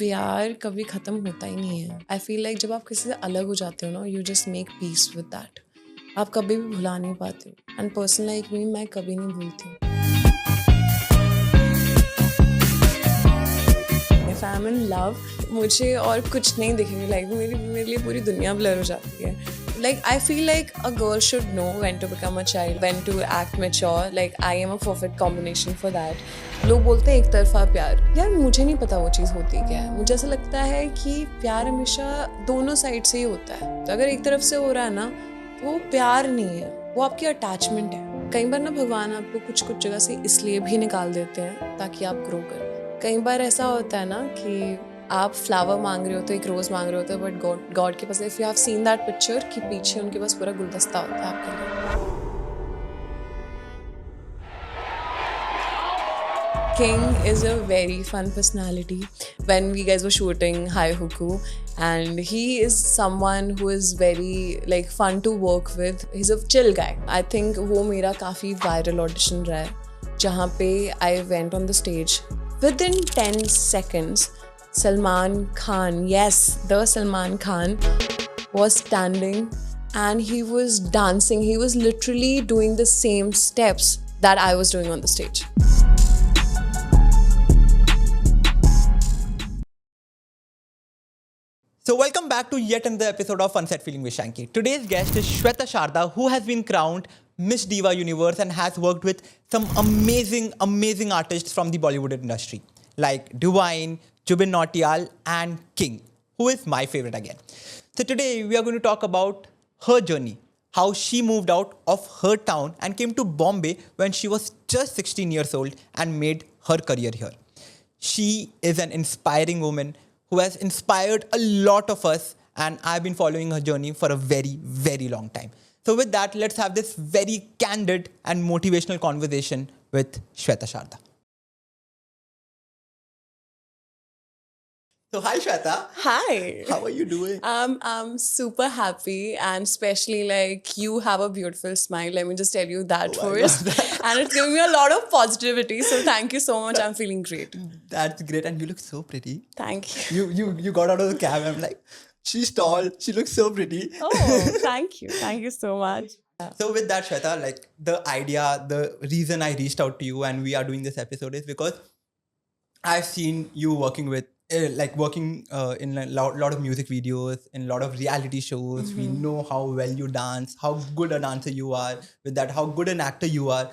प्यार कभी ख़त्म होता ही नहीं है. आई फील लाइक जब आप किसी से अलग हो जाते हो ना, you just make peace with that. आप कभी भी भुला नहीं पाते हो. एंड पर्सन लाइक मी, मैं कभी नहीं भूलती हूँ. If I am in love, मुझे और कुछ नहीं दिखेंगे लाइफ में. मेरे लिए पूरी दुनिया ब्लर हो जाती है. Like, I feel like a girl should know when to become a child, when to act mature. Like, I am a perfect combination for that. लोग बोलते हैं एक तरफा प्यार. यार मुझे नहीं पता वो चीज़ होती क्या है. मुझे ऐसा लगता है कि प्यार हमेशा दोनों साइड से ही होता है. तो अगर एक तरफ से हो रहा है ना, तो वो प्यार नहीं है, वो आपकी अटैचमेंट है. कई बार ना भगवान आपको कुछ जगह से इसलिए भी निकाल देते हैं ताकि आप ग्रो करें. कई बार ऐसा होता है ना कि आप फ्लावर मांग रहे हो तो एक रोज़ मांग रहे होते हो, बट गॉड के पास, if you have seen that picture, कि पीछे उनके पास पूरा गुलदस्ता होता है आपके लिए. King is a very fun personality. When we guys were shooting Hai Huku, and he is someone who is very like fun to work with. He's a chill guy. I think वो मेरा काफ़ी viral audition रहा है, जहाँ पे I went on the stage. Within 10 seconds, Salman Khan, yes, the Salman Khan, was standing and he was dancing. He was literally doing the same steps that I was doing on the stage. So welcome back to yet another episode of Unset Feeling with Shanky. Today's guest is Shweta Sharda, who has been crowned Miss Diva Universe and has worked with some amazing artists from the Bollywood industry like Divine, Jubin Nautiyal and King, who is my favorite again. So today we are going to talk about her journey, how she moved out of her town and came to Bombay when she was just 16 years old and made her career here. She is an inspiring woman who has inspired a lot of us, and I've been following her journey for a very long time. So with that, let's have this very candid and motivational conversation with Shweta Sharda. So hi Shweta. Hi. How are you doing? I'm super happy, and especially like you have a beautiful smile. Let me just tell you that first. And it's giving me a lot of positivity. So thank you so much. I'm feeling great. That's great, and you look so pretty. Thank you. You got out of the cab. I'm like, she's tall. She looks so pretty. Oh, thank you. Thank you so much. So with that, Shweta, like the idea, the reason I reached out to you and we are doing this episode is because I've seen you working with, in a lot of music videos, in a lot of reality shows. Mm-hmm. We know how well you dance, how good a dancer you are, with that, how good an actor you are.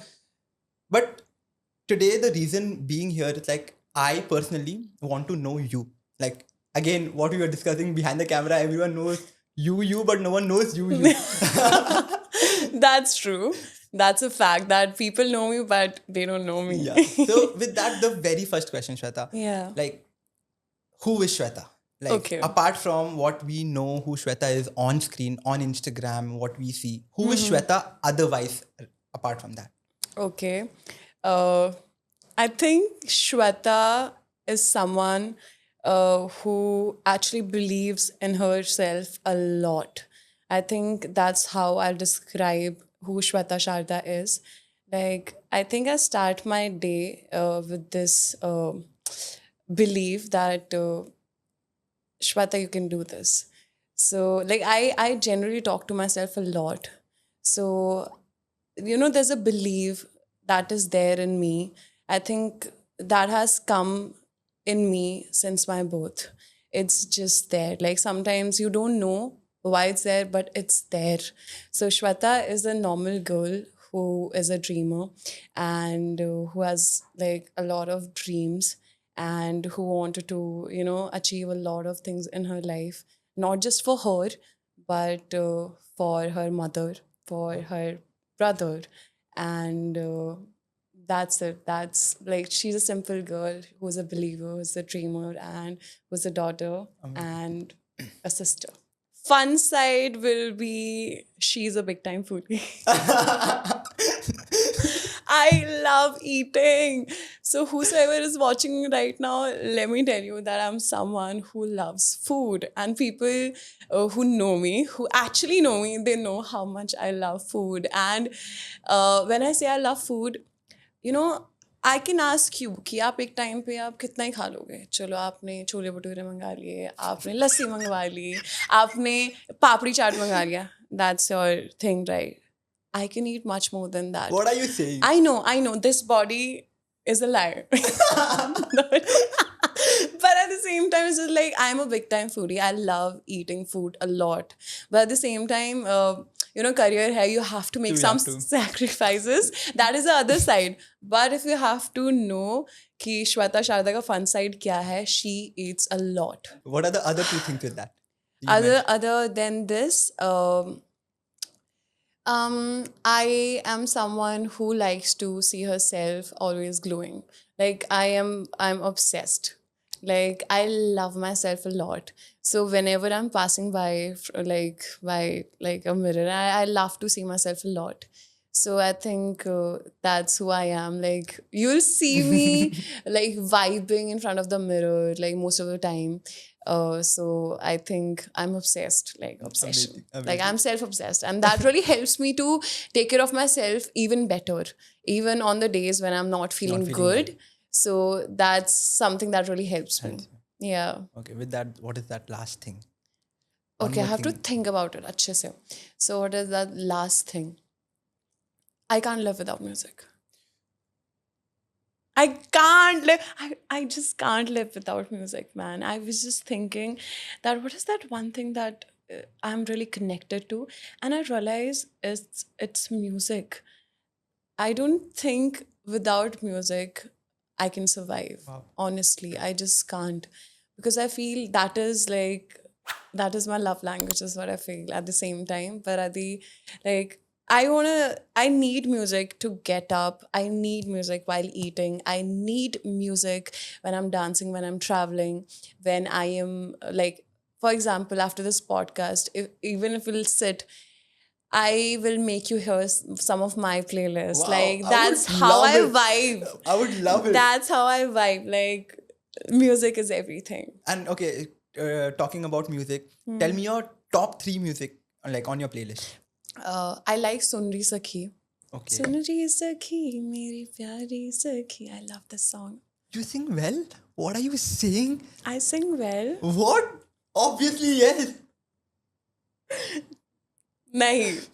But today, the reason being here is like, I personally want to know you. Like, again, what we were discussing behind the camera, everyone knows you, but no one knows you. That's true. That's a fact that people know me, but they don't know me. Yeah. So with that, the very first question, Shweta. Yeah. Like, who is Shweta? Like, Okay. apart from what we know who Shweta is on screen, on Instagram, what we see, who is Shweta otherwise, apart from that? Okay. I think Shweta is someone who actually believes in herself a lot. I think that's how I'll describe who Shweta Sharda is. Like, I think I start my day with this belief that Shweta, you can do this. So, like, I generally talk to myself a lot. So, there's a belief that is there in me. I think that has come in me since my birth. It's just there. Like, sometimes you don't know why it's there, but it's there. So Shweta is a normal girl who is a dreamer and who has like a lot of dreams and who wanted to, achieve a lot of things in her life, not just for her, but for her mother, for her brother, and that's it. That's like she's a simple girl who's a believer, who's a dreamer, and who's a daughter and a sister. Fun side will be she's a big time foodie. I love eating. So whosoever is watching me right now, let me tell you that I'm someone who loves food. And people who know me, who actually know me, they know how much I love food. And when I say I love food, I can ask you कि आप एक time पे आप कितना ही खा लोगे. चलो आपने छोले भटूरे मंगा लिए, आपने लस्सी मंगवा ली, आपने पापड़ी चाट मंगा लिया. That's your thing, right? I can eat much more than that. What are you saying? I know. This body is a liar. But at the same time, it's just like I'm a big time foodie. I love eating food a lot. But at the same time, career hai, you have to make You some have to. sacrifices. That is the other side. But if you have to know कि श्वेता शारदा का fun side क्या है, she eats a lot. What are the other two things with that? You mentioned? Other than this, I am someone who likes to see herself always glowing. Like I'm obsessed. Like I love myself a lot. So whenever I'm passing by, by a mirror, I love to see myself a lot. So I think that's who I am. Like you'll see me like vibing in front of the mirror like most of the time. So I think I'm obsessed, like obsession. Amazing, Like amazing. I'm self-obsessed, and that really helps me to take care of myself even better, even on the days when I'm not feeling feeling good. So that's something that really helps me. Helps Yeah. Okay, with that, what is that last thing? One Okay, I more have to thing. think about it. अच्छे से. So what is that last thing? I can't live without music. I can't live. I just can't live without music, man. I was just thinking that what is that one thing that I'm really connected to, and I realize it's music. I don't think without music I can survive. Wow. Honestly, I just can't because I feel that is my love language is what I feel at the same time. But at the like I need music to get up. I need music while eating. I need music when I'm dancing, when I'm traveling, when I am like, for example, after this podcast, even if we'll sit, I will make you hear some of my playlists. Wow, like I that's would how love I it. vibe. I would love it. That's how I vibe. Like music is everything. And okay, talking about music, tell me your top 3 music like on your playlist. I like Sunri Sakhi. Okay. Sunri Sakhi, Meri Pyari Sakhi. I love this song. You sing well? What are you saying? I sing well. What? Obviously, yes. Nahi.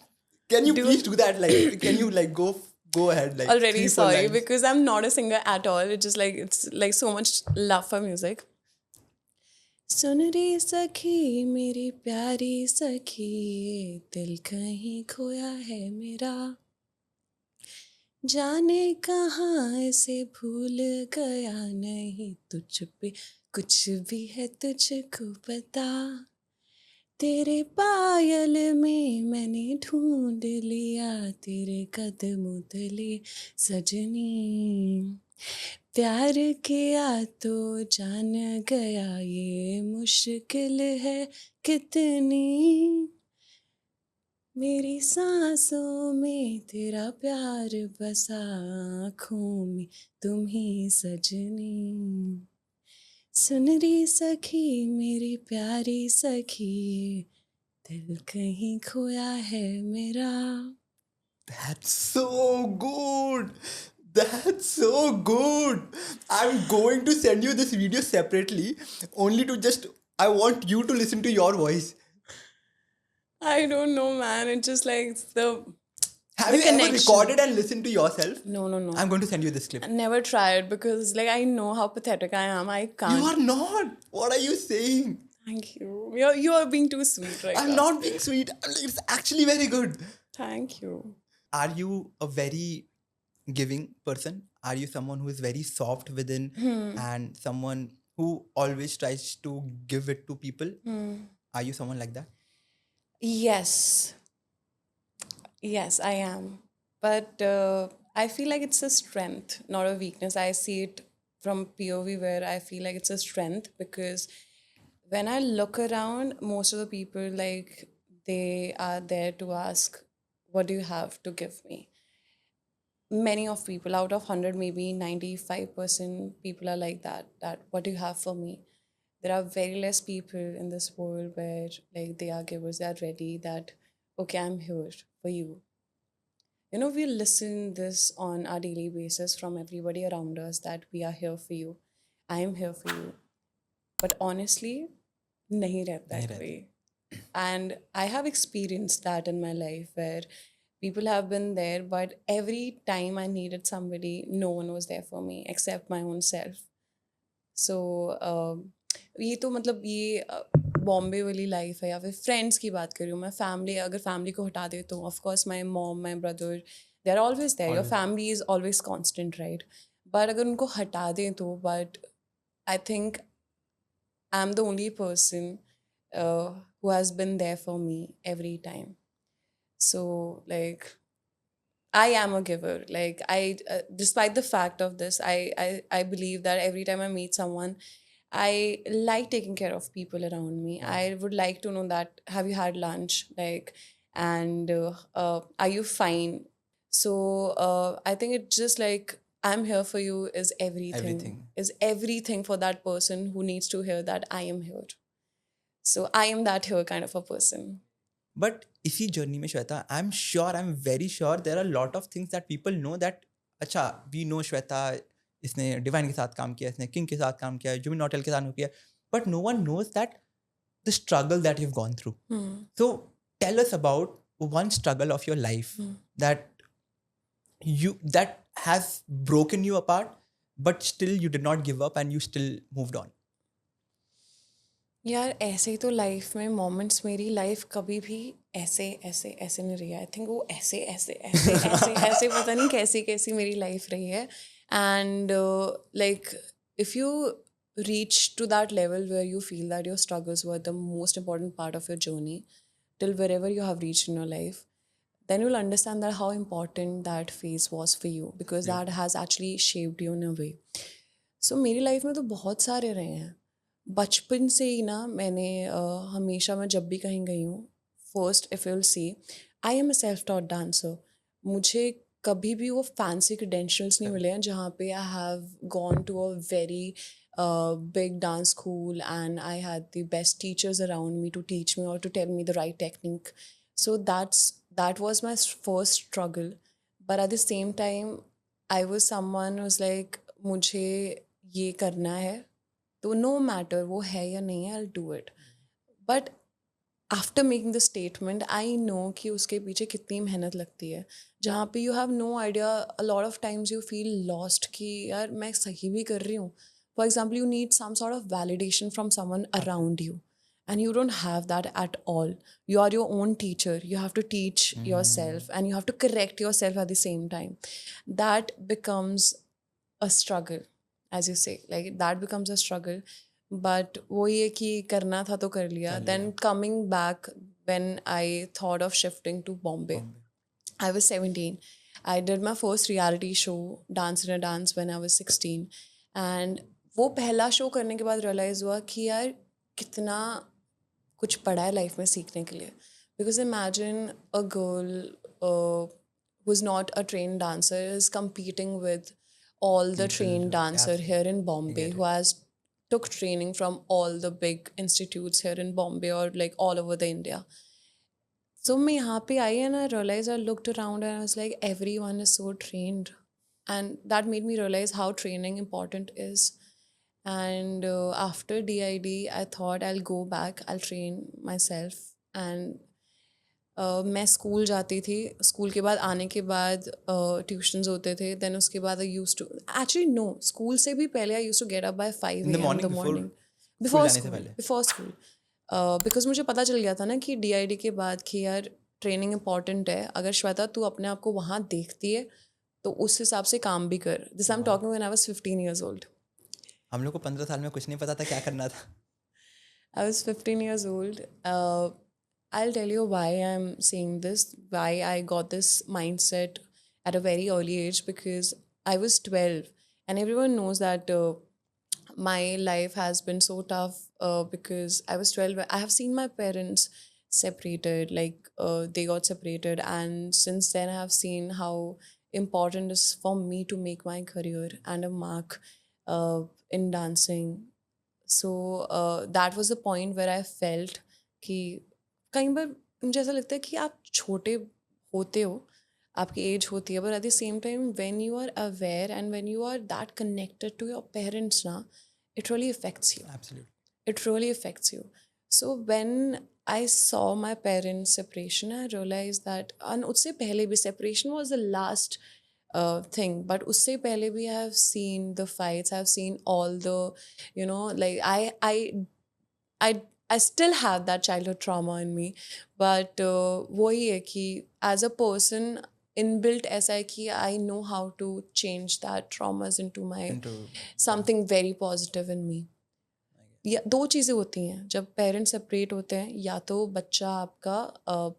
Can you please do that? Like, can you like go ahead? Like Already 3-4 sorry lines? because I'm not a singer at all. It's like so much love for music. सुन रे सखी मेरी प्यारी सखी ये दिल कहीं खोया है मेरा जाने कहाँ इसे भूल गया नहीं तुझ पे कुछ भी है तुझको पता तेरे पायल में मैंने ढूंढ लिया तेरे कदमों तले सजनी प्यार किया तो जान गया ये मुश्किल है कितनी मेरी सांसों में तेरा प्यार बसा आँखों में तुम ही सजनी सुन री सखी मेरी प्यारी सखी दिल कहीं खोया है मेरा. That's so good. That's so good. I'm going to send you this video separately only to just I want you to listen to your voice. I don't know, man. It's just like the Have The you ever connection. recorded and listened to yourself? no. I'm going to send you this clip. I never tried because like I know how pathetic I am. I can't. You are not. What are you saying? Thank you. You are being too sweet right I'm now. not being sweet. It's actually very good. Thank you. Are you a very giving person? Are you someone who is very soft within and someone who always tries to give it to people? Are you someone like that? Yes. Yes, I am. But I feel like it's a strength, not a weakness. I see it from POV where I feel like it's a strength because when I look around, most of the people like they are there to ask, what do you have to give me? Many of people out of 100 maybe 95% people are like that what do you have for me? There are very less people in this world where like they are givers, they are ready that okay, I'm here for you. We listen this on our daily basis from everybody around us that we are here for you. I am here for you. But honestly, nahi rehta hai नहीं koi. रहता. And I have experienced that in my life where people have been there, but every time I needed somebody, no one was there for me except my own self. सो ये तो मतलब ये बॉम्बे वाली life है, या फिर friends की बात कर रही हूँ मैं. फैमिली, अगर फैमिली को हटा दे तो of course my mom, my brother, they are always there. Your Always there. Family is always constant, right? But अगर उनको हटा दें तो, but I think I am the only person who has been there for me every time. So, like, I am a giver. Like, despite the fact of this, I believe that every time I meet someone, I like taking care of people around me. I would like to know that, have you had lunch? Like, and are you fine? So I think it's just like, I'm here for you is everything. Everything. Is everything for that person who needs to hear that I am here. So I am that here kind of a person. But इसी journey में Shweta, I am very sure there are lot of things that people know that अच्छा we know Shweta, इसने डिवाइन के साथ काम किया, इसने king के साथ काम किया, जुबिन नौटियाल के साथ किया, but no one knows that the struggle that you have gone through. So tell us about one struggle of your life that has broken you apart, but still you did not give up and you still moved on. यार ऐसे ही तो life में moments, मेरी life कभी भी ऐसे ऐसे ऐसे नहीं रही है. आई थिंक वो ऐसे ऐसे ऐसे ऐसे ऐसे पता नहीं कैसी कैसी मेरी लाइफ रही है. And like, if you reach to that level where you feel that your struggles were the most important part of your journey till wherever you have reached in your life, then you'll understand that how important that phase was for you, because that has actually shaped you in a way. So मेरी life में तो बहुत सारे रहे हैं. बचपन से ही ना मैंने हमेशा, मैं जब भी कहीं गई हूँ, first if you'll see, I am a self taught dancer. मुझे कभी भी वो फैंसी क्रेडेंशियल्स नहीं मिले हैं जहाँ पे I have gone to a very big dance school and I had the best teachers around me to teach me or to tell me the right technique. So that was my first struggle. But at the same time, I was someone who was like, मुझे ये करना है तो no matter वो है या नहीं है, I do it. But after making the statement, I know कि उसके पीछे कितनी मेहनत लगती है, जहाँ पे you have no idea. A lot of times you feel lost कि यार मैं सही भी कर रही हूँ. For example, you need some sort of validation from someone around you, and you don't have that at all. You are your own teacher. You have to teach yourself and you have to correct yourself at the same time. That becomes a struggle, as you say, like that becomes a struggle. But वो ये कि करना था तो कर लिया. Then coming back, when I thought of shifting to Bombay, I was 17. I did my first reality show, Dance in a Dance, when I was 16. And वो पहला शो करने के बाद रियलाइज़ हुआ कि यार कितना कुछ पड़ा है लाइफ में सीखने के लिए. Because imagine a girl who is not a trained dancer is competing with all the trained dancer here in Bombay who has took training from all the big institutes here in Bombay or like all over the India. So मैं यहाँ पे आई and I realized, I looked around and I was like, everyone is so trained. And that made me realize how training important is. And after DID, I thought I'll go back, I'll train myself. And मैं school जाती थी. School के बाद आने के बाद tuitions होते थे. देन उसके बाद I used to, actually no, school से भी पहले I used to get up by 5 In the a.m. morning the before morning, school जाने से पहले. Before school. बिकॉज मुझे पता चल गया था ना कि DID के बाद कि यार ट्रेनिंग इंपॉर्टेंट है. अगर श्वेता तू अपने आप को वहाँ देखती है तो उस हिसाब से काम भी कर. This I am talking when I was 15 years old. हम लोग को 15 साल में कुछ नहीं पता था क्या करना था. I was 15 years old. I'll tell you why I'm saying this, why I got this mindset at a very early age, because I was 12 and everyone knows that my life has been so tough because I was 12. I have seen my parents separated, like they got separated, and since then I have seen how important it is for me to make my career and a mark in dancing. So that was the point where I felt कि कई बार मुझे ऐसा लगता है कि आप छोटे होते हो, आपकी एज होती है, but at the same time when you are aware and when you are that connected to your parents ना, it really affects you. Absolutely. It really affects you. So when I saw my parents' separation, I realized that, and उससे पहले भी separation was the last thing, but उससे पहले भी I have seen the fights, I have seen all the, like I I still have that childhood trauma in me, but वही है कि as a person inbuilt ऐसा है कि I know how to change that traumas into something very positive in me. या दो चीज़ें होती हैं जब पेरेंट्स सेपरेट होते हैं, या तो बच्चा आपका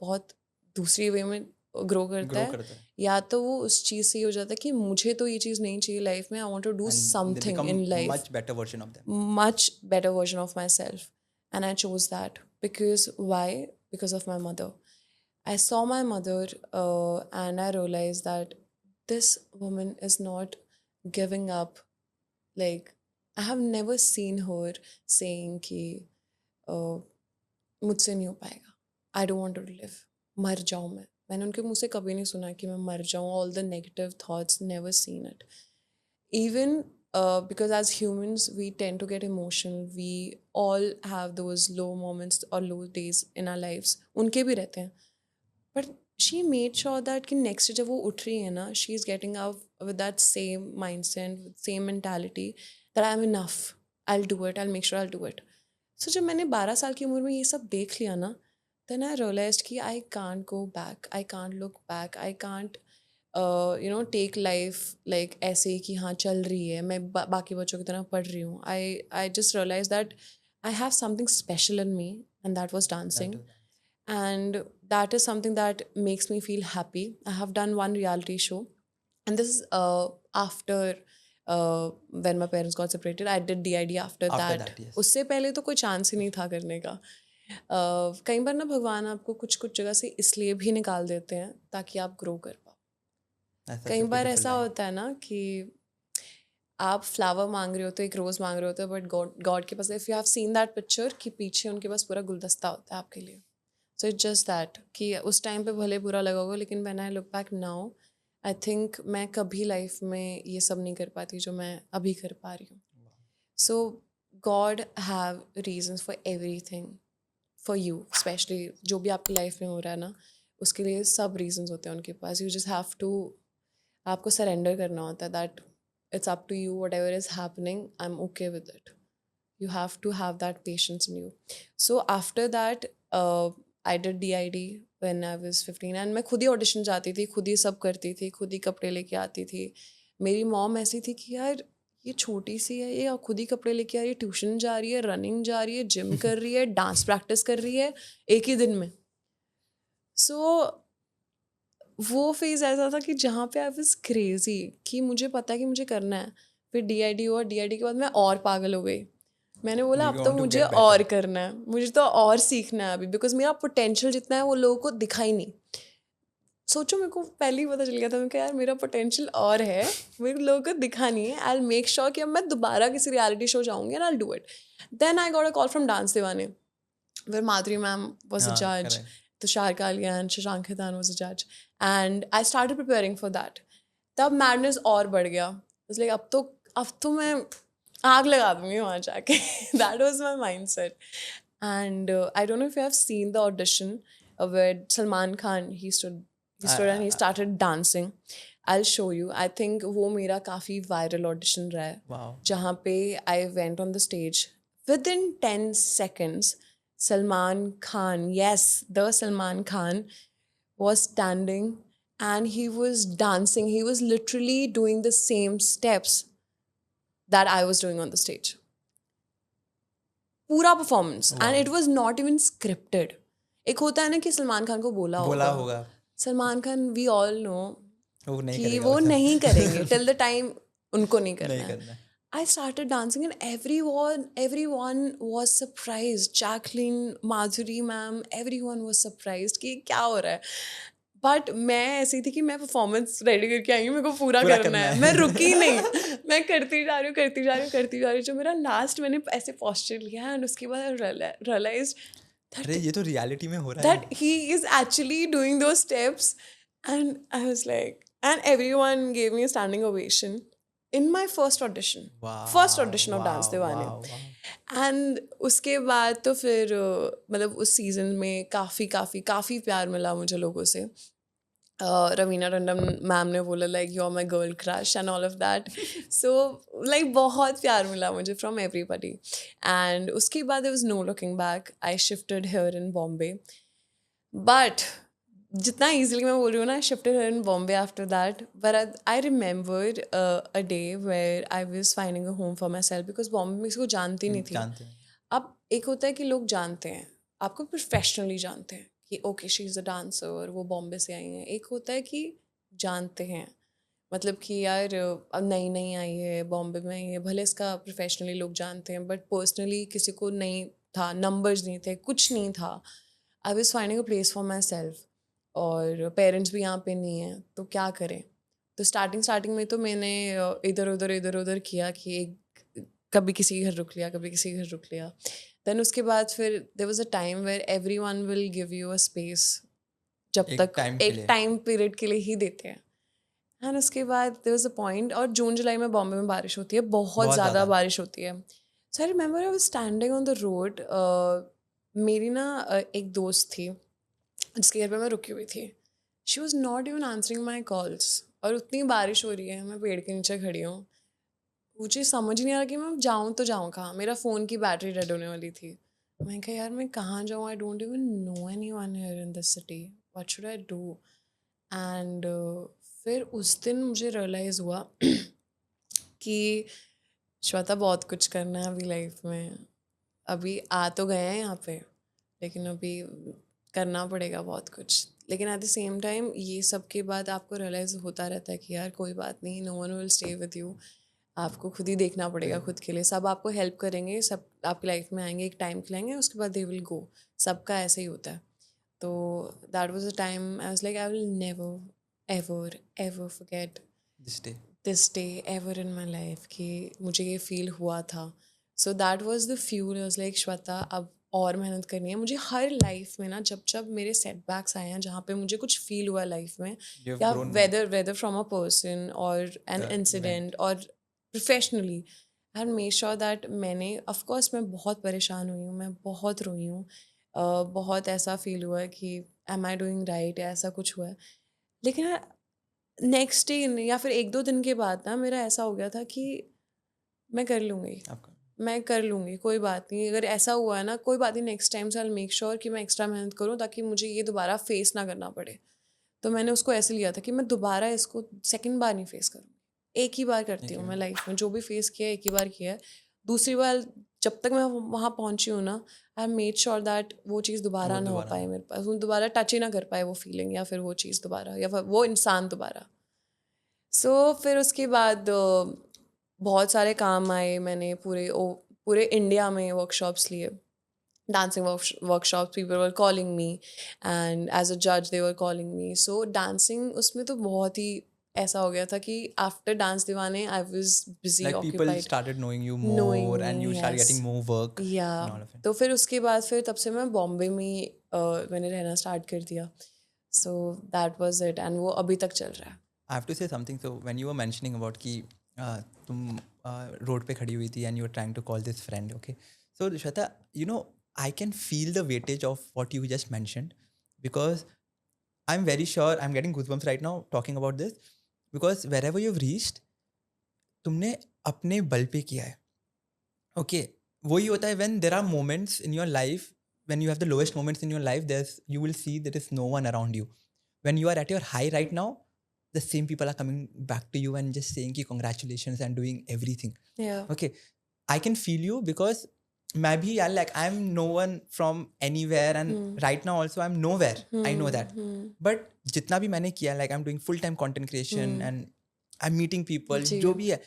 बहुत दूसरी वे में ग्रो करता है, या तो वो उस चीज़ से ही हो जाता है कि मुझे तो ये चीज़ नहीं चाहिए लाइफ में, I want to do something in life, much better version of them. much better version of myself. And I chose that because why? Because of my mother. I saw my mother and I realized that this woman is not giving up. Like, I have never seen her saying कि मुझसे नहीं हो पाएगा, I don't want to live, मर जाऊँ मैंने उनके मुँह से कभी नहीं सुना कि मैं मर जाऊँ. All the negative thoughts, never seen it. Even because as humans we tend to get emotional, we all have those low moments or low days in our lives, उनके भी रहते हैं, but she made sure that कि next जब वो उठ रही है ना, she is getting up with that same mindset, with same mentality that I am enough, I'll do it, I'll make sure I'll do it. So जब मैंने 12 साल की उम्र में ये सब देख लिया ना, then I realized कि I can't go back, I can't look back, I can't take life like ऐसे ही कि हाँ चल रही है, मैं बाकी बच्चों की तरह पढ़ रही हूँ. I just realized that I have something special in me, and that was dancing. And that is something that makes me feel happy. I have done one reality show, and this is after when my parents got separated. I did DID after that. Yes. उससे पहले तो कोई chance ही नहीं था करने का. कई बार ना भगवान आपको कुछ कुछ जगह से इसलिए भी निकाल देते हैं ताकि आप ग्रो कर पाओ. कई बार ऐसा होता है ना कि आप फ्लावर मांग रहे होते हो, एक रोज़ मांग रहे होते हो, बट गॉड के पास, if you have seen that picture, कि पीछे उनके पास पूरा गुलदस्ता होता है आपके लिए. सो इट्स जस्ट दैट कि उस टाइम पे भले बुरा लगा होगा, लेकिन when I look back now, I think मैं कभी लाइफ में ये सब नहीं कर पाती जो मैं अभी कर पा रही हूँ. So God have reasons for everything, for you specially. जो भी आपकी लाइफ में हो रहा है ना, उसके लिए सब रीजंस होते हैं उनके पास. यू जस्ट हैव टू, आपको सरेंडर करना होता है that it's up to you, whatever is happening, I'm okay with it. You have to have that patience in you. So after that, I did DID when I was 15, and मैं खुद ही audition जाती थी, खुद ही सब करती थी, खुद ही कपड़े लेके आती थी. मेरी मॉम ऐसी थी कि यार ये छोटी सी है, ये खुद ही कपड़े लेके आ रही है, ट्यूशन जा रही है, रनिंग जा रही है, जिम कर रही है, डांस प्रैक्टिस कर रही है एक ही दिन में. सो वो फेज़ ऐसा था कि जहाँ पे आई वाज क्रेजी कि मुझे पता है कि मुझे करना है. फिर DID हुआ, DID के बाद मैं और पागल हो गई. मैंने बोला अब तो मुझे और करना है, मुझे तो और सीखना है अभी, बिकॉज मेरा पोटेंशियल जितना है वो लोगों को दिखा ही नहीं. सोचो, मेरे को पहले ही पता चल गया था, मैं कहा यार मेरा पोटेंशियल और है, मेरे लोगों को दिखा नहीं है. आई विल मेक श्योर कि अब मैं दोबारा किसी रियलिटी शो जाऊँगी and I will do it. Then I got a call from dance Deewane, where Madhuri ma'am was a जज, Tushar Kalyan, Shashank Khaitan was a judge, and I started preparing for that. तब madness और बढ़ गया. It's like अब तो मैं आग लगा दूँगी वहाँ जाके. That was my mindset. And I don't know if you have seen the audition where Salman Khan, he stood and he started dancing. I'll show you. I think वो मेरा काफ़ी viral audition रहा है. Wow. जहाँ पे I went on the stage. Within 10 seconds, Salman Khan, yes, the Salman Khan was standing and he was dancing. He was literally doing the same steps that I was doing on the stage. पूरा performance. Wow. And it was not even scripted. एक होता है ना कि सलमान खान को बोला होगा. Salman Khan, we all know कि वो नहीं करेंगे till the time उनको नहीं करना है. I started dancing and everyone was surprised. Jacqueline, Madhuri ma'am, everyone was surprised कि क्या हो रहा है. But मैं ऐसी थी कि मैं परफॉर्मेंस रेडी करके आई हूँ, मेरे को पूरा करना है. मैं रुकी नहीं, मैं करती जा रही हूँ. जो मेरा लास्ट, मैंने ऐसे पोस्चर लिया एंड उसके बाद रियलाइज्ड अरे ये तो रियलिटी में हो रहा है, that he is actually doing those steps. And I was like, and everyone gave me a standing ovation in my first audition. First audition of Dance Diwani. And उसके बाद तो फिर मतलब उस सीजन में काफ़ी प्यार मिला मुझे लोगों से. रवीना टंडन मैम ने बोला like you are my girl crush and all of that. So like बहुत प्यार मिला मुझे फ्रॉम एवरीबडी. एंड उसके बाद there was no looking back. I shifted here in Bombay. But जितना easily मैं बोल रही हूँ ना, I shifted here in Bombay after that. But I remembered a day where I was finding a home for myself because Bombay में किसी को जानती नहीं थी. जानते हैं. अब एक होता है कि लोग जानते हैं, आपको प्रोफेशनली जानते हैं कि okay she is a dancer, वो बॉम्बे से आई हैं. एक होता है कि जानते हैं, मतलब कि यार अब नई नई आई है, बॉम्बे में आई है, भले इसका प्रोफेशनली लोग जानते हैं बट पर्सनली किसी को नहीं था, नंबर्स नहीं थे, कुछ नहीं था. I was finding a place for my self और पेरेंट्स भी यहाँ पे नहीं हैं, तो क्या करें. तो स्टार्टिंग में तो मैंने इधर उधर किया कि कभी किसी के घर रुक लिया, कभी किसी के घर रुक लिया. देन उसके बाद फिर there was a time where everyone will give you a space, जब एक तक time के एक लिए. टाइम पीरियड के लिए ही देते हैं. एंड उसके बाद देयर वाज अ पॉइंट, और जून जुलाई में बॉम्बे में बारिश होती है, बहुत ज़्यादा बारिश होती है. So I remember I was standing on the road. मेरी ना एक दोस्त थी जिसके घर पे मैं रुकी हुई थी. She was not even answering my calls, और उतनी बारिश हो रही है, मैं पेड़ के नीचे खड़ी हूँ. मुझे समझ नहीं आ रहा कि मैं जाऊँ तो जाऊँ कहाँ. मेरा फ़ोन की बैटरी डेड होने वाली थी. मैं कहा यार मैं कहाँ जाऊँ, I don't even know anyone here in this city, what should I do. And फिर उस दिन मुझे रियलाइज़ हुआ कि श्वेता बहुत कुछ करना है अभी लाइफ में. अभी आ तो गए हैं यहाँ पे, लेकिन अभी करना पड़ेगा बहुत कुछ. लेकिन एट द सेम टाइम ये सब के बाद आपको रियलाइज़ होता रहता है कि यार कोई बात नहीं, no one will stay with you. आपको खुद ही देखना पड़ेगा खुद के लिए. सब आपको हेल्प करेंगे, सब आपकी लाइफ में आएंगे, एक टाइम के लेंगे, उसके बाद दे विल गो. सबका ऐसे ही होता है. तो that was a time I was like I will never ever ever forget this day ever in my life कि मुझे ये फील हुआ था. सो that was the fuel. Was like Shweta अब और मेहनत करनी है मुझे हर लाइफ में ना. जब जब मेरे सेटबैक्स आए हैं, जहाँ पे मुझे कुछ फील हुआ लाइफ में, या वेदर फ्रॉम अ पर्सन और एन इंसिडेंट और professionally, I make sure that मैंने, ऑफकोर्स मैं बहुत परेशान हुई हूँ, मैं बहुत रोई हूँ, बहुत ऐसा फील हुआ है कि एम आई डूइंग राइट, या ऐसा कुछ हुआ है. लेकिन नेक्स्ट डे या फिर एक दो दिन के बाद ना मेरा ऐसा हो गया था कि मैं कर लूँगी, कोई बात नहीं. अगर ऐसा हुआ है ना, कोई बात नहीं, नेक्स्ट टाइम से आई मेक श्योर कि मैं एक्स्ट्रा मेहनत करूँ ताकि मुझे ये दोबारा फेस ना करना पड़े. तो मैंने उसको ऐसे लिया था कि मैं दोबारा इसको सेकंड बार नहीं फेस करूँगी. एक ही बार करती हूँ मैं लाइफ में, जो भी फेस किया है एक ही बार किया है. दूसरी बार जब तक मैं वहाँ पहुँची हूँ ना, आई मेड श्योर दैट वो चीज़ दोबारा ना हो पाए मेरे पास, वो दोबारा टच ही ना कर पाए वो फीलिंग, या फिर वो चीज़ दोबारा, या फिर वो इंसान दोबारा. सो फिर उसके बाद बहुत सारे काम आए. मैंने पूरे इंडिया में वर्कशॉप्स लिए, dancing workshops. People were calling me, and as a judge they were calling me. So dancing उसमें तो बहुत ही ऐसा हो गया था कि after Dance Diwani I was busy, like occupied. people started knowing you more Knowing and me, you started yes. getting more work Yeah. and all of it. तो फिर उसके बाद फिर तब से मैं बॉम्बे में मैंने रहना स्टार्ट कर दिया. So that was it, and वो अभी तक चल रहा है. I have to say something. So when you were mentioning about कि तुम रोड पे खड़ी हुई थी and you were trying to call this friend, okay? So Shweta, you know, I can feel the weightage of what you just mentioned, because I'm very sure I'm getting goosebumps right now talking about this, because wherever you've reached, तुमने अपने बल पे किया है. Okay, वही होता है when there are moments in your life, when you have the lowest moments in your life, you will see there is no one around you. When you are at your high right now, the same people are coming back to you and just saying ki congratulations and doing everything. Yeah. Okay, I can feel you, because मैं भी यार like I'm no one from anywhere and right now also I'm nowhere. I know that. But जितना भी मैंने किया, like I'm doing full time content creation and I'm meeting people, जो भी है,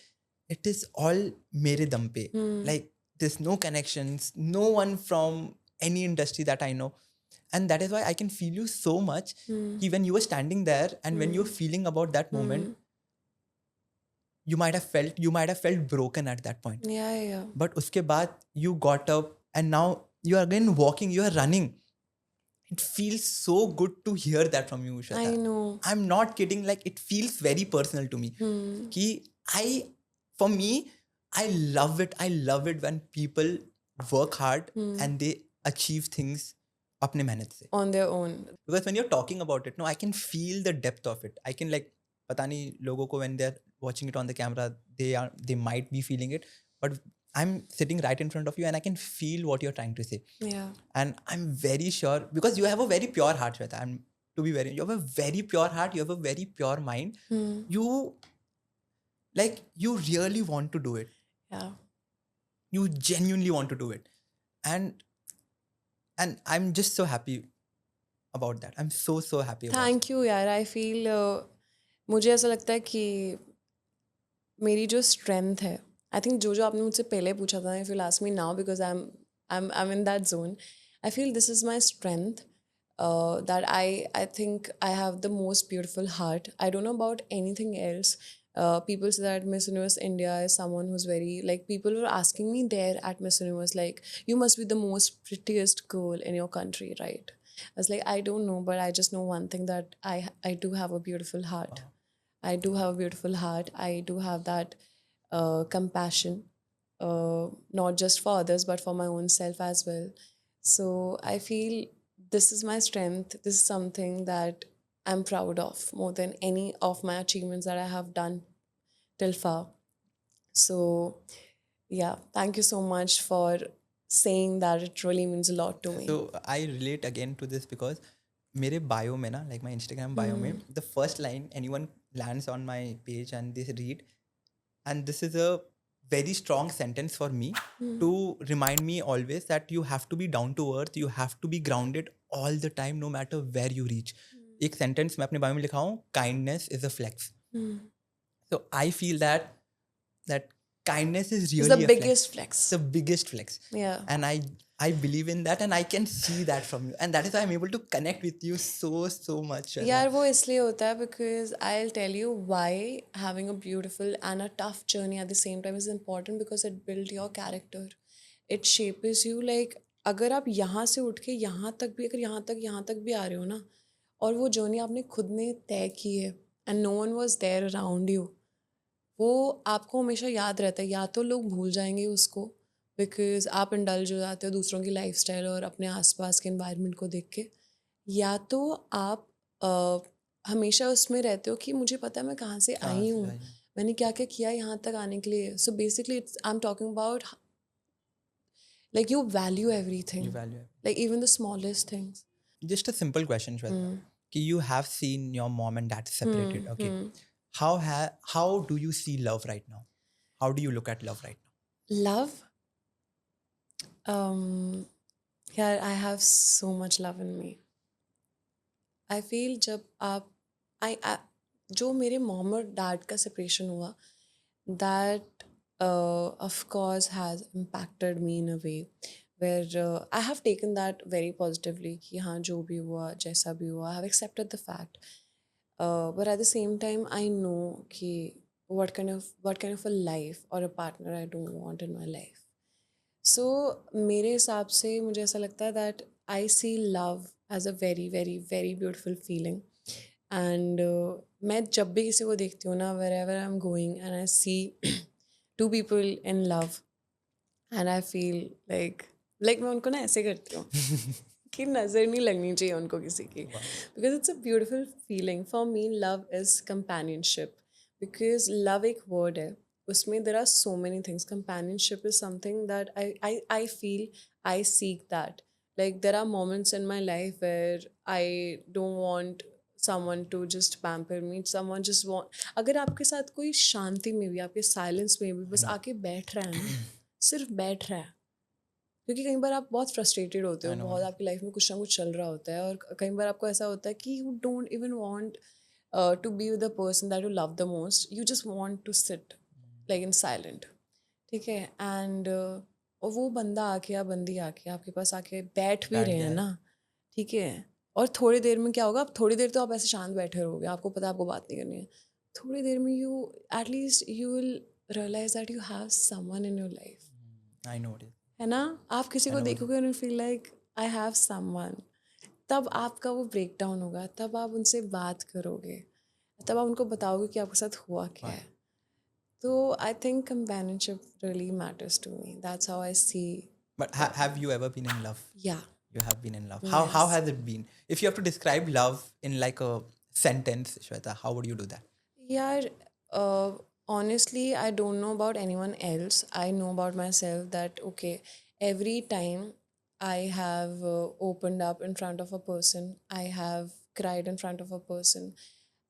it is all मेरे दम पे. Like there's no connections, no one from any industry that I know. And that is why I can feel you so much. कि when you were standing there and when you were feeling about that moment, you might have felt broken at that point. Yeah. But उसके बाद you got up and now you are again walking, you are running. it feels so good to hear that from you, Shweta. I know. I'm not kidding. Like, it feels very personal to me. Ki for me, I love it. I love it when people work hard and they achieve things अपने मेहनत से. On their own. Because when you're talking about it, no, I can feel the depth of it. I can, like, पता नहीं लोगों को when they're watching it on the camera, they might be feeling it, but I'm sitting right in front of you and I can feel what you're trying to say. Yeah. And I'm very sure, because you have a very pure heart, Shweta. You have a very pure heart. You have a very pure mind. You really want to do it. Yeah. You genuinely want to do it, and I'm just so happy about that. I'm so happy about Thank you यार. I feel मुझे ऐसा लगता है कि मेरी जो strength है, I think जो आपने मुझसे पहले पूछा था, if you'll ask me now, because I'm in that zone, I feel this is my strength. That I think I have the most beautiful heart. I don't know about anything else. People say that Miss Universe India is someone who's very, like, people were asking me there at Miss Universe, like, you must be the most prettiest girl in your country, right? I was like, I don't know, but I just know one thing, that I do have a beautiful heart. I do have a beautiful heart. I do have that compassion, not just for others, but for my own self as well. So I feel this is my strength. This is something that I'm proud of more than any of my achievements that I have done till far. So, yeah, thank you so much for saying that. It really means a lot to me. So I relate again to this because मेरे bio में ना, like my Instagram bio में, the first line anyone lands on my page and they read, and this is a very strong sentence for me to remind me always that you have to be down to earth, you have to be grounded all the time, no matter where you reach. एक sentence मैं अपने bio में लिखा हूँ, kindness is a flex. So I feel that kindness is really It's the a biggest flex. It's the biggest flex. Yeah. And I believe in that, and I can see that from you, and that is why I'm able to connect with you so much. यार वो इसलिए होता है because I'll tell you why having a beautiful and a tough journey at the same time is important, because it builds your character. It shapes you. Like, अगर आप यहाँ से उठ के यहाँ तक भी, अगर यहाँ तक भी आ रहे हो ना, और वो जर्नी आपने खुद ने तय की है and no one was there around you, वो आपको हमेशा याद रहता है. या तो लोग भूल जाएंगे उसको बिकॉज आप इंडल्ज हो जाते हो दूसरों की लाइफस्टाइल और अपने आसपास के एनवायरनमेंट को देख के, या तो आप हमेशा उसमें रहते हो कि मुझे पता है मैं कहाँ से आई हूँ, मैंने क्या क्या किया यहाँ तक आने के लिए. So basically I am talking about like you value everything. You value it. Like even the smallest things. Just a simple question, Shweta. Ki you have seen your mom and dad separated. Okay. How do you see love right now? How do you look at love right now? Love? Yeah, I have so much love in me. I feel जब आप जो मेरे mom और dad का separation हुआ, that of course has impacted me in a way where I have taken that very positively कि हाँ जो भी हुआ जैसा भी हुआ, I have accepted the fact. But at the same time I know कि what kind of a life or a partner I don't want in my life. So मेरे हिसाब से मुझे ऐसा लगता है that I see love as a very very very beautiful feeling. And मैं जब भी किसी को देखती हूँ ना, wherever I'm going and I see two people in love and I feel like मैं उनको ना ऐसे करती हूँ कि नज़र नहीं लगनी चाहिए उनको किसी की, because it's a beautiful feeling. For me love is companionship, because love एक word है, उसमें there are so many things. Companionship is something that I feel I seek that. Like there are moments in my life where I don't want someone to just pamper me. Someone just want, अगर आपके साथ कोई शांति में भी, आपके silence में भी बस आके बैठ रहा है ना, सिर्फ बैठ रहा है, क्योंकि कई बार आप बहुत फ्रस्ट्रेटेड होते हो, बहुत आपकी लाइफ में कुछ ना कुछ चल रहा होता है, और कई बार आपको ऐसा होता है कि you don't even want to be with the person that you love the most, you just want to sit like in silent. ठीक है. एंड और वो बंदा आके या बंदी आके आपके पास आके बैठ भी रहे हैं ना, ठीक है, और थोड़ी देर में क्या होगा, आप थोड़ी देर तो आप ऐसे शांत बैठे रहोगे, आपको पता है आपको बात नहीं करनी है, थोड़ी देर में you at least you will realise that you have someone in your life. I know it. है ना, आप किसी को देखोगे और you feel like I have someone, तब आपका वो ब्रेक डाउन होगा, तब आप उनसे बात करोगे, तब आप उनको बताओगे कि आपके साथ हुआ क्या है. तो I think companionship really matters to me. That's how I see. But have you ever been in love? Yeah. You have been in love. How Yes. has it been? If you have to describe love in like a sentence, Shweta, how would you do that? Yeah, honestly, I don't know about anyone else. I know about myself that, okay, every time I have opened up in front of a person, I have cried in front of a person,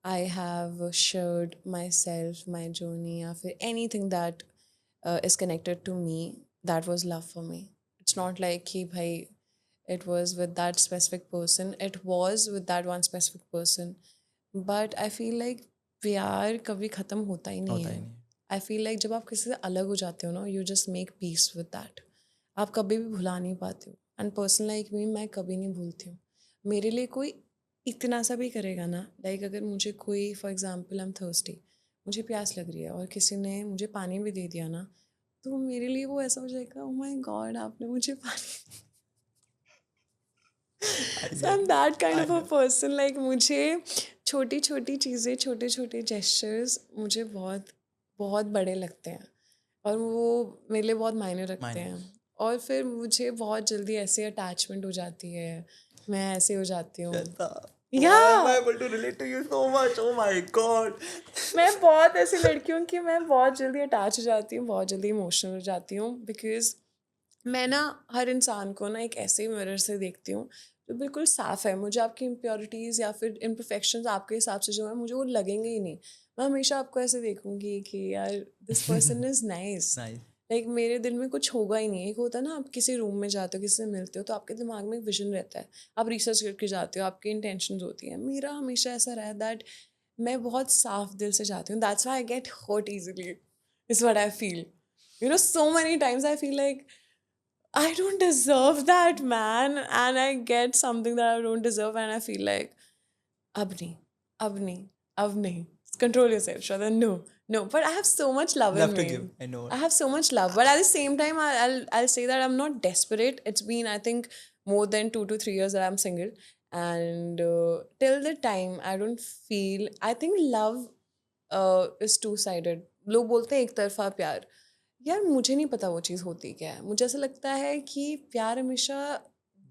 I have shared myself, my journey, or anything that is connected to me, that was love for me. It's not like, ki bhai, it was with that specific person. It was with that one specific person. But I feel like प्यार कभी ख़त्म होता ही नहीं होता ही है. नहीं. आई feel like जब आप किसी से अलग हो जाते हो ना, you just make peace with that. आप कभी भी भुला नहीं पाते हो. एंड पर्सन लाइक मी, मैं कभी नहीं भूलती हूँ. मेरे लिए कोई इतना सा भी करेगा ना, लाइक अगर मुझे कोई, for example I am thirsty, मुझे प्यास लग रही है और किसी ने मुझे पानी भी दे दिया ना, तो मेरे लिए वो ऐसा हो जाएगा, ओह माय गॉड, आपने मुझे पानी. So I'm that kind of a person. Like मुझे छोटी छोटी चीज़ें, छोटे छोटे जेस्चर्स मुझे बहुत बहुत बड़े लगते हैं और वो मेरे लिए बहुत मायने रखते हैं. और फिर मुझे बहुत जल्दी ऐसे अटैचमेंट हो जाती है, मैं ऐसे हो जाती हूँ. Why am I able to relate to you so much? Oh my God. मैं बहुत ऐसी लड़की हूँ कि मैं बहुत जल्दी अटैच हो जाती हूँ, बहुत जल्दी इमोशनल हो जाती हूँ. बिकॉज मैं ना हर इंसान को ना एक ऐसे मिरर से देखती हूँ जो बिल्कुल साफ़ है. मुझे आपकी इम्प्योरिटीज़ या फिर इम्परफेक्शंस आपके हिसाब से जो है, मुझे वो लगेंगे ही नहीं. मैं हमेशा आपको ऐसे देखूंगी कि यार this person is nice. Nice. Like मेरे दिल में कुछ होगा ही नहीं. एक होता है ना, आप किसी रूम में जाते हो, किसी से मिलते हो, तो आपके दिमाग में एक विजन रहता है, आप रिसर्च करके जाते हो, आपकी इंटेंशंस होती हैं. मेरा हमेशा ऐसा रहा है दैट मैं बहुत साफ दिल से जाती हूँ. That's why I get hurt easily, is what I feel. You know, so many times I feel like I don't deserve that, man. And I get something that I don't deserve, and I feel like, ab nahi, ab nahi, ab nahi. Control yourself, Shraddha. No, no. But I have so much love Love in to me. give. I know. I have so much love, but at the same time, I'll say that I'm not desperate. It's been, I think, more than 2 to 3 years that I'm single, and till the time I don't feel. I think love is two-sided. लोग बोलते हैं एक तरफा प्यार. यार मुझे नहीं पता वो चीज़ होती क्या है. मुझे ऐसा लगता है कि प्यार हमेशा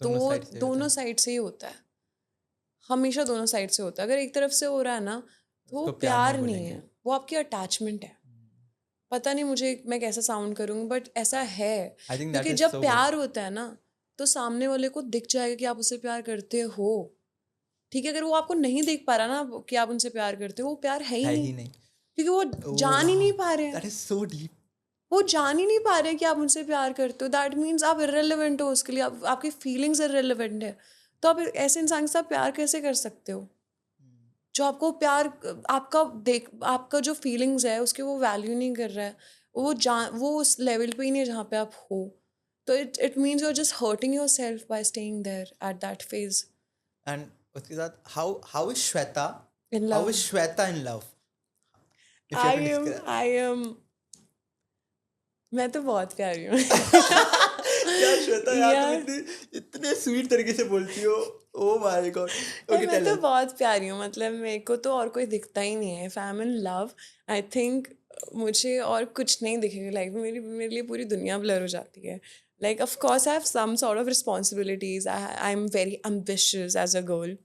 दोनों साइड से ही होता है. हमेशा दोनों साइड से होता है. अगर एक तरफ से हो रहा है ना, तो वो प्यार नहीं है, वो आपकी अटैचमेंट है. पता नहीं मुझे मैं कैसा साउंड करूँगी, बट ऐसा है. क्योंकि जब प्यार होता है ना, तो सामने वाले को दिख जाएगा कि आप उससे प्यार करते हो. ठीक है, अगर वो आपको नहीं देख पा रहा ना कि आप उनसे प्यार करते हो, वो प्यार है ही नहीं. क्योंकि वो जान ही नहीं पा रहे हैं. That is so deep. वो जान ही नहीं पा रहे कि आप उनसे प्यार करते हो. दैट मीन्स आप इर्रेलेवेंट हो उसके लिए. आपकी फीलिंग्स इर्रेलेवेंट है. तो आप ऐसे इंसान के साथ प्यार कैसे कर सकते हो जो आपको प्यार, आपका जो फीलिंग्स है उसके वो वैल्यू नहीं कर रहा है. वो उस लेवल पे ही नहीं है जहाँ पे आप हो. तो it means you are just hurting yourself by staying there at that phase. And उसके साथ how is Shweta? In How love. is Shweta in love? If you have to describe. I am. मैं तो बहुत प्यारी हूँ. यार श्वेता यार, यार. तुम इतने स्वीट तरीके से बोलती हो. Oh my God. Okay, मैं tell तो us. बहुत प्यारी हूँ. मतलब मेरे को तो और कोई दिखता ही नहीं है. If I am in love, I think मुझे और कुछ नहीं दिखेगा लाइफ में. मेरे लिए पूरी दुनिया ब्लर हो जाती है. Like of course I have some sort of responsibilities. I am very ambitious as a girl,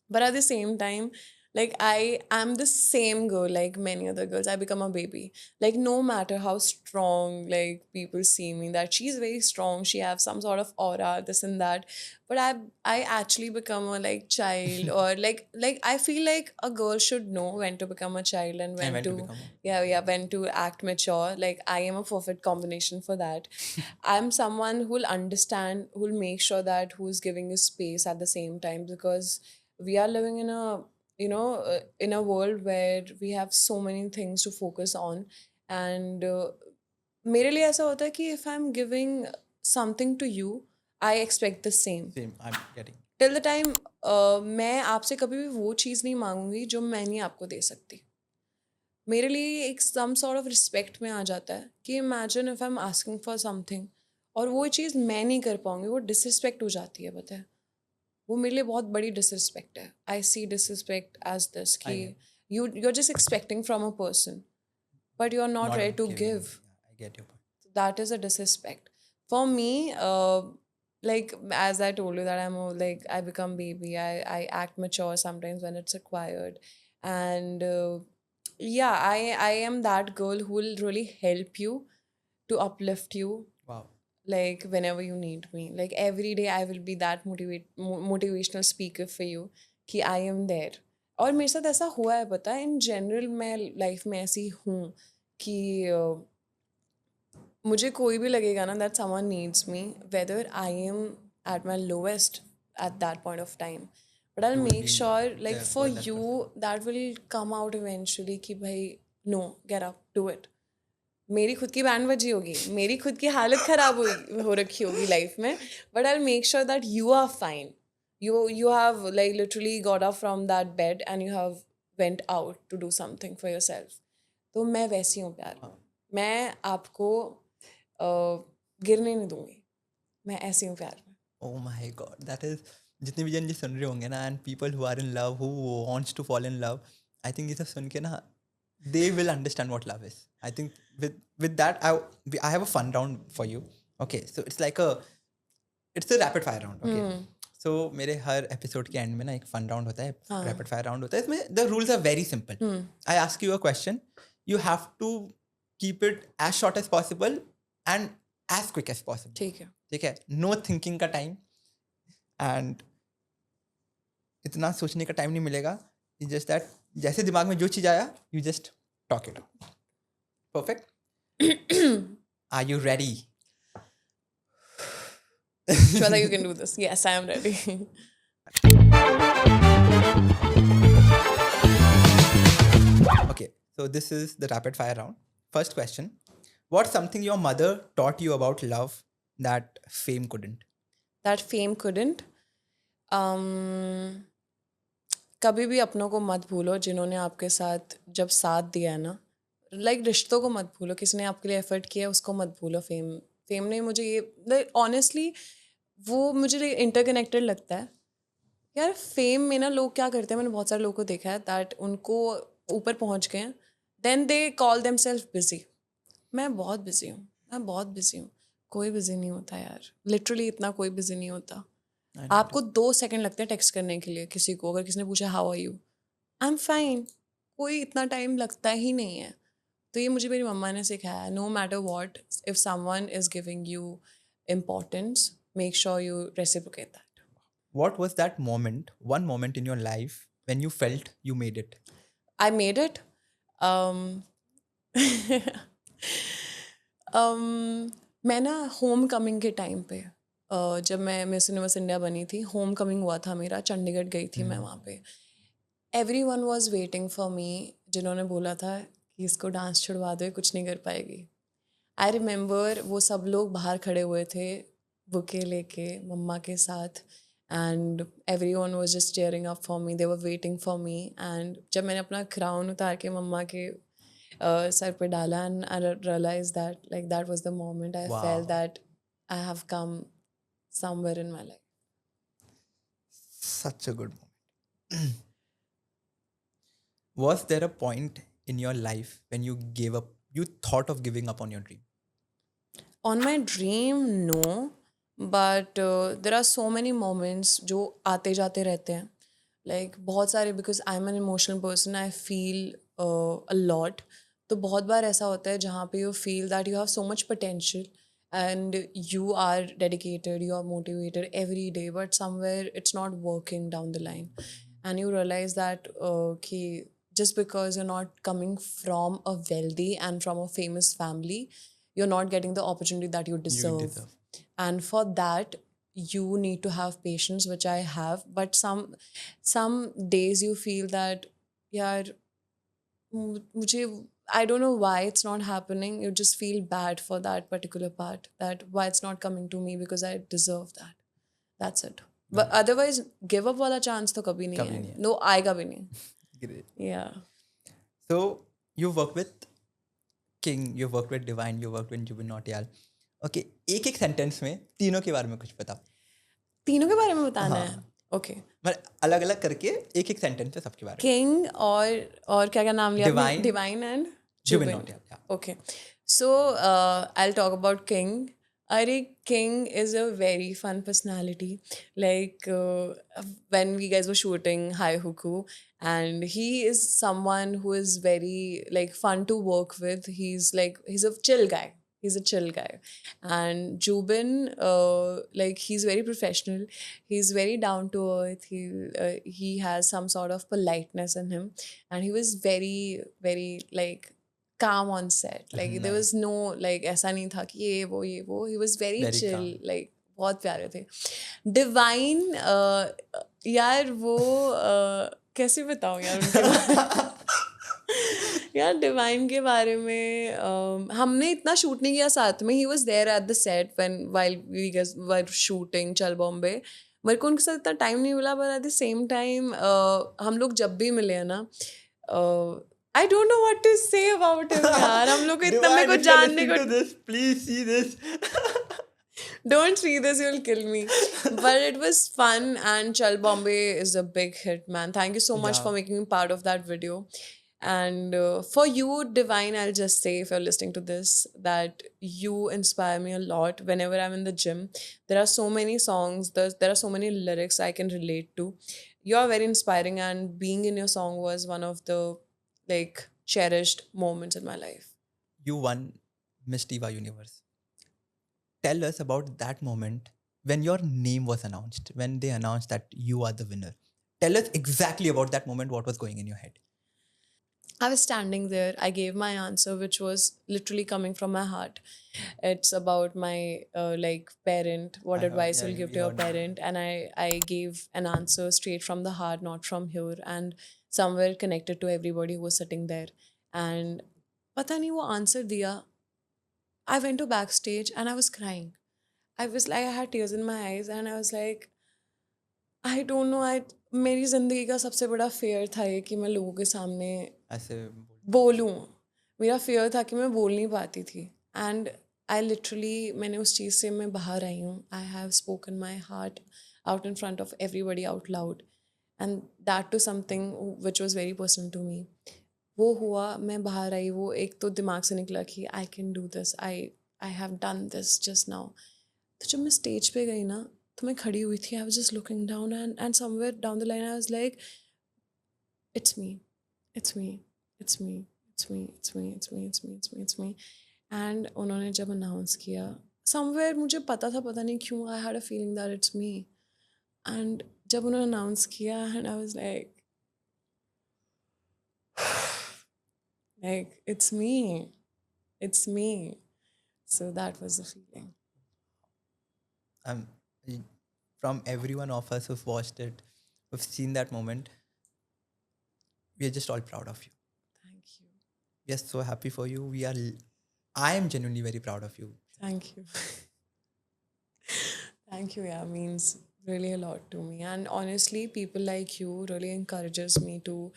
but at the same time, like I am the same girl like many other girls. I become a baby. Like no matter how strong like people see me, that she's very strong, she have some sort of aura, this and that, but I actually become a like child. Or like I feel like a girl should know when to become a child and when to become when to act mature. Like I am a perfect combination for that. I'm someone who'll understand, who'll make sure that who's giving you space at the same time, because we are living in a in a world where we have so many things to focus on. And मेरे लिए ऐसा होता है कि if I'm giving something to you, I expect the same. I'm getting. Till the time मैं आपसे कभी भी वो चीज़ नहीं मांगूंगी जो मैं नहीं आपको दे सकती. मेरे लिए एक some sort of respect में आ जाता है कि imagine if I'm asking for something और वो चीज़ मैं नहीं कर पाऊंगी, वो disrespect हो जाती है. पता है, वो मेरे लिए बहुत बड़ी डिसरिस्पेक्ट है. आई सी डिसरिस्पेक्ट एज दिस कि you're just expecting from a person but you're not ready to giving. give. Yeah, I get your point. That is a disrespect for me. Like as I told you that like I become baby, I act mature sometimes when it's required. And yeah, I am that girl who will really help you, to uplift you, Wow. like whenever you need me. Like every day I will be that motivational speaker for you कि I am there. और मेरे साथ ऐसा हुआ है, पता है, in general मैं लाइफ में ऐसी हूँ कि मुझे कोई भी लगेगा ना that someone needs me, whether I am at my lowest at that point of time, but I'll You will make be sure like there for for that you that will come out eventually कि भाई no, get up, do it. मेरी खुद की band बजी होगी, मेरी खुद की हालत ख़राब हो रखी होगी लाइफ में, but I make sure that you are fine. You have like literally got up from that bed and you have went out to do something for yourself. तो मैं वैसी हूँ प्यार में. मैं आपको गिरने नहीं दूंगी. मैं ऐसी हूँ प्यार में. Oh my God, that is, जितने भी जन ये सुन रहे होंगे ना, and people who are in love, who wants to fall in love, I think ये सब सुन के ना, they will understand what love is. I think with that, I have a fun round for you. Okay, so it's a rapid fire round. Okay, so मेरे हर episode के end में ना एक fun round होता है, rapid fire round होता है. इसमें the rules are very simple. I ask you a question, you have to keep it as short as possible and as quick as possible. ठीक है. ठीक है, नो थिंकिंग का टाइम एंड इतना सोचने का टाइम नहीं मिलेगा. जस्ट दैट जैसे दिमाग में जो चीज आया you just talk it. Perfect. Are you ready? Shweta, you can do this. Yes, I am ready. Okay, so this is the rapid fire round. First question, what's something your mother taught you about love that fame couldn't? That fame couldn't. कभी भी अपनों को मत भूलो जिन्होंने आपके साथ जब साथ दिया है ना. लाइक रिश्तों को मत भूलो, किसी ने आपके लिए एफर्ट किया उसको मत भूलो. फेम ने मुझे ये ऑनेस्टली वो मुझे इंटरकनेक्टेड लगता है यार. फेम में ना लोग क्या करते हैं, मैंने बहुत सारे लोगों को देखा है दैट उनको ऊपर पहुंच गए हैं, then they call themself busy. मैं बहुत बिजी हूँ. कोई बिजी नहीं होता यार, लिटरली इतना कोई बिजी नहीं होता. आपको 2 सेकंड लगते हैं टेक्स्ट करने के लिए किसी को. अगर किसी ने पूछा how are you, I am fine. कोई इतना टाइम लगता ही नहीं है. तो ये मुझे मेरी मम्मा ने सिखाया. No matter what, if someone is giving you importance, make sure you reciprocate that. What was that moment, one moment in your life when you felt you made it? I made it. मैं ना home coming के time पे जब मैं miss universe India बनी थी, home coming हुआ था मेरा, चंडीगढ़ गई थी मैं वहाँ पे. Everyone was waiting for me. जिन्होंने बोला था कि इसको डांस छुड़वा दो, कुछ नहीं कर पाएगी. आई रिमेंबर वो सब लोग बाहर खड़े हुए थे बुके लेके मम्मा के साथ, and everyone was just cheering up for me. They were waiting for me. And जब मैंने अपना क्राउन उतार के मम्मा के सर पे डाला, and I realized that like that was the moment I felt that I have come somewhere in my life. Such a good moment. Was there a point in your life when you gave up, you thought of giving up on your dream? On my dream, no. But there are so many moments जो आते जाते रहते हैं. Like बहुत सारे, because I'm an emotional person, I feel a lot. तो बहुत बार ऐसा होता है जहाँ पे you feel that you have so much potential and you are dedicated, you are motivated every day, but somewhere it's not working down the line. And you realize that कि just because you're not coming from a wealthy and from a famous family, you're not getting the opportunity that you deserve. And for that you need to have patience, which I have. But some days you feel that yaar mujhe, I don't know why it's not happening. You just feel bad for that particular part, that why it's not coming to me, because I deserve that. That's it. But otherwise give up wala chance to kabhi nahi hai. No, aayega bhi nahi. Great. Yeah. So you work with King, you worked with Divine, you worked with Jubin Nautiyal. Okay, एक sentence में तीनों के बारे में कुछ बताओ. तीनों के बारे में बताना है. Okay. मतलब अलग अलग करके एक एक सेंटेंस है सबके बारे में. King और क्या क्या नाम लिया आपने? Divine. Divine and Jubin Jubin. Nautiyal, yeah. Okay. So I'll talk about King. Ari King is a very fun personality. Like when we guys were shooting Hai Huku, and he is someone who is very like fun to work with. He's a chill guy. He's a chill guy. And Jubin, like he's very professional. He's very down to earth. He has some sort of politeness in him, and he was very like calm on set. Like there was no like ऐसा नहीं था कि ये वो. He was very Very chill. calm. Like बहुत प्यारे थे. Divine, यार वो कैसे बताऊँ यार उनके बारे यार डिवाइन के बारे में हमने इतना शूट नहीं किया साथ में. He was there at the set when while we were shooting चल बॉम्बे. मेरे को उनके साथ इतना टाइम नहीं मिला, but at the same time हम लोग जब भी मिले हैं ना, I don't know what to say about him यार. हम लोग को इतना मेरे को जानने को. Please see this. Don't see this, you'll kill me. But it was fun, and Chal Bombay is a big hit, man. Thank you so much for making me part of that video. And for you, Divine, I'll just say, if you're listening to this, that you inspire me a lot whenever I'm in the gym. There are so many songs, there are so many lyrics I can relate to. You're very inspiring, and being in your song was one of the like cherished moments in my life. You won Miss Diva Universe. Tell us about that moment when your name was announced, when they announced that you are the winner. Tell us exactly about that moment, what was going in your head. I was standing there. I gave my answer, which was literally coming from my heart. It's about my like parent. What I heard, advice yeah, you'll give we to your heard that. parent? And I gave an answer straight from the heart, not from here, and somewhere connected to everybody who was sitting there. And पता नहीं वो answer दिया. I went to backstage and I was crying. I was like, I had tears in my eyes, and I was like, I don't know. मेरी जिंदगी का सबसे बड़ा fair था ये कि मैं लोगों के सामने ऐसे बोलूँ. मेरा फेयर था कि मैं बोल नहीं पाती थी. एंड आई लिटरली मैंने उस चीज़ से मैं बाहर आई हूँ. I have spoken my heart out in front of everybody out loud, and that too something which was very personal to me. वो हुआ, मैं बाहर आई, वो एक तो दिमाग से निकला कि I can do this, I have done this just now. तो जब मैं स्टेज पे गई ना, तो मैं खड़ी हुई थी. I was just looking down, and somewhere down the line I was like, it's me, it's me, it's me, it's me, it's me, it's me, it's me, it's me, it's me. And उन्होंने जब announce किया, somewhere मुझे पता था, पता नहीं क्यों, I had a feeling that it's me. And जब उन्होंने अनाउंस किया, and I was like it's me. So that was the feeling. um, from everyone of us who've watched it, who've seen that moment, we are just all proud of you. Thank you. We are so happy for you. I am genuinely very proud of you. Thank you. Thank you. Yeah, means really a lot to me. And honestly, people like you really encourages me to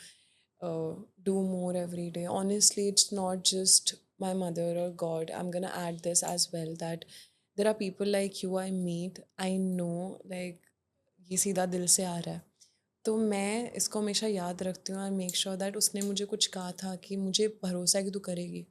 do more every day. Honestly, it's not just my mother or God. I'm gonna add this as well, that there are people like you I meet. I know like ये सीधा दिल से आ रहा है. तो मैं इसको हमेशा याद रखती हूँ, और मेक श्योर दैट उसने मुझे कुछ कहा था कि मुझे भरोसा है कि तू करेगी.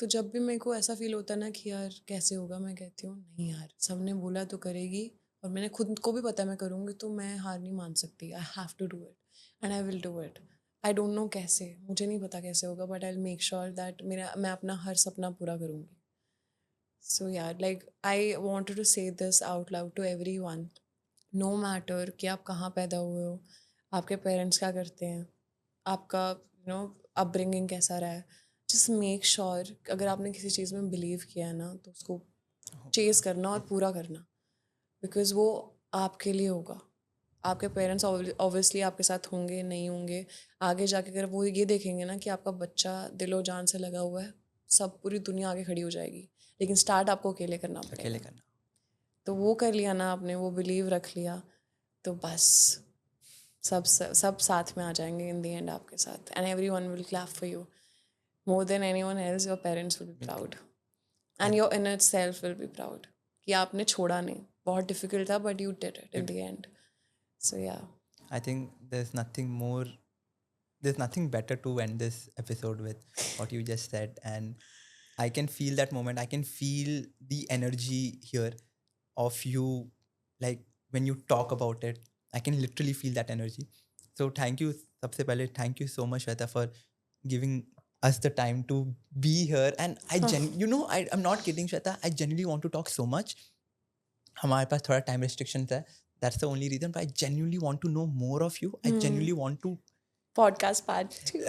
तो जब भी मेरे को ऐसा फील होता है ना कि यार कैसे होगा, मैं कहती हूँ नहीं यार, सबने बोला तो करेगी, और मैंने खुद को भी पता है मैं करूँगी, तो मैं हार नहीं मान सकती. I have to do it and I will do it. I don't know कैसे, मुझे नहीं पता कैसे होगा, but I will make sure that मैं अपना हर सपना पूरा करूँगी. सो यार like I wanted to say this out loud to everyone. No matter कि आप कहाँ पैदा हुए हो, आपके पेरेंट्स क्या करते हैं, आपका अपब्रिंगिंग कैसा रहा है. जस्ट मेक श्योर अगर आपने किसी चीज़ में बिलीव किया है ना, तो उसको चेज़ करना और पूरा करना, बिकॉज वो आपके लिए होगा. आपके पेरेंट्स ऑब्वियसली आपके साथ होंगे, नहीं होंगे, आगे जाके अगर वो ये देखेंगे ना कि आपका बच्चा दिलो जान से लगा हुआ है, सब पूरी दुनिया आगे खड़ी हो जाएगी. लेकिन स्टार्ट आपको अकेले करना पड़ेगा. अकेले करना. तो वो कर लिया ना आपने, वो बिलीव रख लिया, तो बस सब साथ में आ जाएंगे इन द एंड आपके साथ. And everyone will clap for you more than anyone else. Your parents will be proud, and your inner self will be proud कि आपने छोड़ा नहीं. बहुत डिफिकल्ट था, but you did it in the end. So yeah. I think there's nothing better to end this episode with what you just said. And I can feel that moment. I can feel the energy here of you, like when you talk about it. I can literally feel that energy. So thank you. Sabse pehle, thank you so much, Shweta, for giving us the time to be here. And I'm not kidding, Shweta. I genuinely want to talk so much. हमारे पास थोड़ा time restrictions है. That's the only reason. But I genuinely want to know more of you. I genuinely want to. Podcast part 2.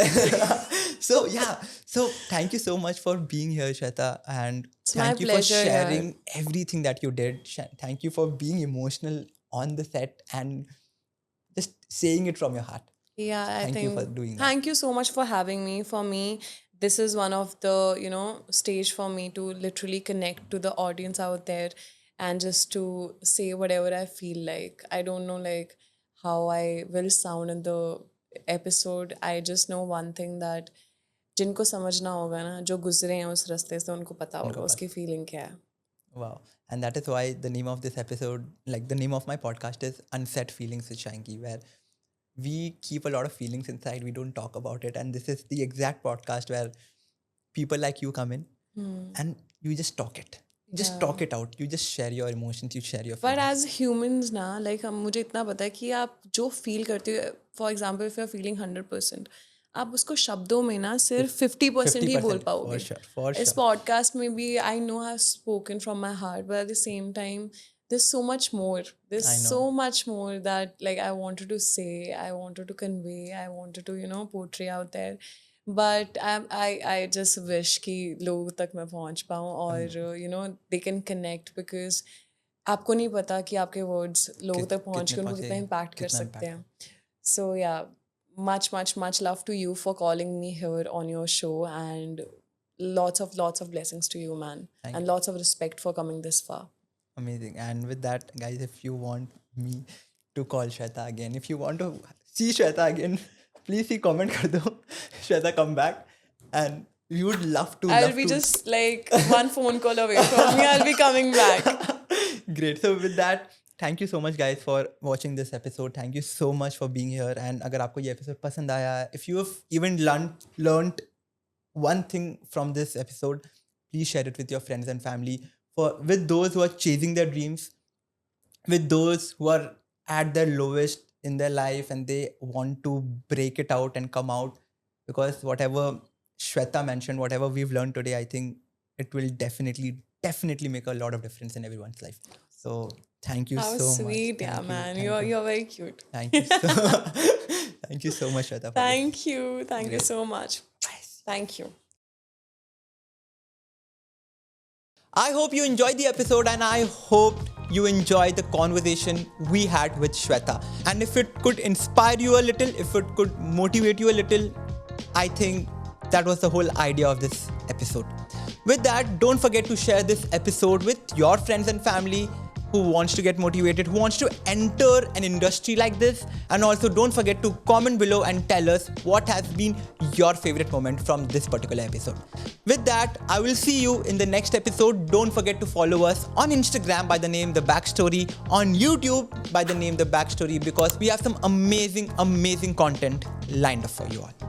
So thank you so much for being here, Shweta, and It's my thank you for pleasure, sharing everything that you did. Thank you for being emotional on the set and just saying it from your heart. Yeah, I Thank think. you for doing that. Thank you so much for having me. For me, this is one of the stage for me to literally connect to the audience out there, and just to say whatever I feel like. I don't know like how I will sound in the episode. I just know one thing, that जिनको समझना होगा ना, जो गुजरे हैं उस रास्ते से, उनको पता होगा उसकी फीलिंग क्या है. Wow. And that is why the name of this episode, like the name of my podcast, is Unsaid Feelings with Shanky, where we keep a lot of feelings inside. We don't talk about it. And this is the exact podcast where people like you come in and you just talk it. Just talk it out. You just share your emotions. You share your But feelings. as humans ना, like मुझे इतना पता है कि आप जो feel करते हो, for example if you are feeling 100%, आप उसको शब्दों में ना सिर्फ 50% ही बोल 50%, पाओगे. for इस sure. पॉडकास्ट में भी I know I have spoken from my heart, but at the same time there's so much more. There's I know. so much more that like I wanted to say, I wanted to convey, I wanted to portray out there. But I just wish कि लोगों तक मैं पहुंच पाऊँ और they can connect, because आपको नहीं पता कि आपके वर्ड्स लोगों तक पहुंच के उनको कितना इम्पैक्ट कर सकते हैं. So yeah, much love to you for calling me here on your show, and lots of blessings to you, man. And lots of respect for coming this far. Amazing. And with that, guys, if you want me to call Shweta again, if you want to see Shweta again, please see comment kar do. Shweta, come back. And we would love to. I'll be just like one phone call away from me. I'll be coming back. Great. So with that, thank you so much, guys, for watching this episode. Thank you so much for being here. And agar aapko ye episode pasand aaya, if you have even learned one thing from this episode, please share it with your friends and family. With those who are chasing their dreams, with those who are at their lowest in their life and they want to break it out and come out, because whatever Shweta mentioned, whatever we've learned today, I think it will definitely make a lot of difference in everyone's life. So thank you How so much. sweet, yeah, man. You're very cute. Thank you so thank you so much, Shweta. for this. Thank you so much. Thank you. I hope you enjoyed the episode, and I hope you enjoyed the conversation we had with Shweta. And if it could inspire you a little, if it could motivate you a little, I think that was the whole idea of this episode. With that, don't forget to share this episode with your friends and family who wants to get motivated, who wants to enter an industry like this. And also don't forget to comment below and tell us what has been your favorite moment from this particular episode. With that, I will see you in the next episode. Don't forget to follow us on Instagram by the name The Backstory, on YouTube by the name The Backstory, because we have some amazing content lined up for you all.